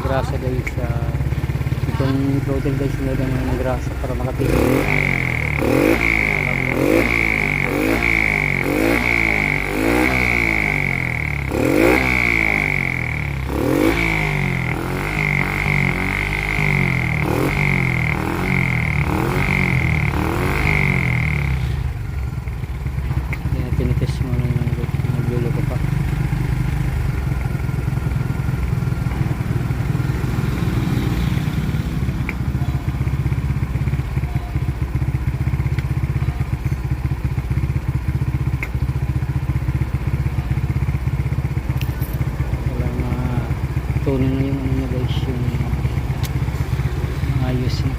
grasa guys. Itong throttle guys, nilagyan mo ng grasa para makapigil. Tinitest mo na yung nagluluko pa. Tunin na yung ano na guys, yung ayos na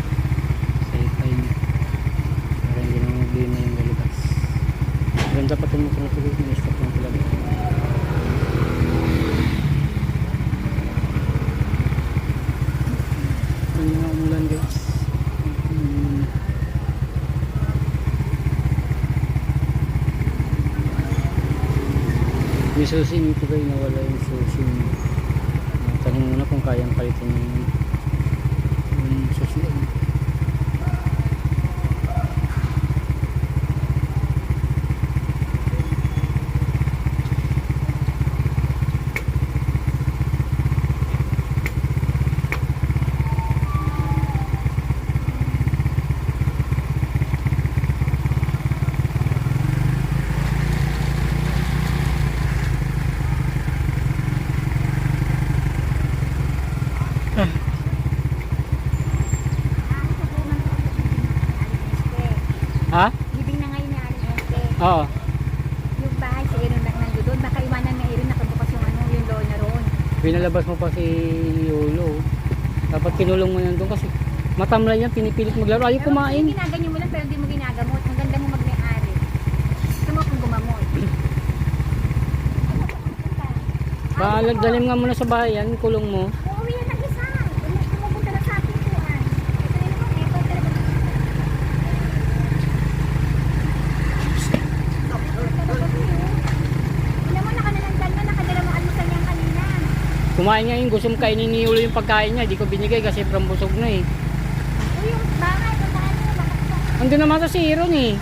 sa ikay niya para hindi na mabili na yung galibas. Ganda pa itong motor na tuloy, na-stop lang talaga. Yung mga umulan guys. Yung susi nito guys, nawala yung susi niya. Tanong muna kung kayang palitin yung susunod. Ha? Libing na ngayon ni Aling Este. Oo. Yung bahay si Aaron nandoon, baka iwanan ni Aaron nakabukas yung ano, yung lona roon. Pinalabas mo pa si Yolo. Dapat kinulong mo yan doon kasi matamlay yan, pinipilit maglaro. Ayaw kumain. Ginaganyo mo lang pero hindi mo ginagamot. Ang ganda mo mag-may-ari. Gusto mo kung gumamot. Dalim nga muna sa bahay yan, kulong mo. Uuwi yan ng isa. Pumupunta na sa ating kuhan. Ito rin naman, ito talaga. Alam mo, nakanalandan na, nakadala mo almusal niyan kanina. Kumain nga yung gusto mo kainin ni Yolo yung pagkain niya. Di ko binigay kasi from busog na eh. Uy, yung bahay, puntahan mo, bakit Andun naman sa si Aaron eh.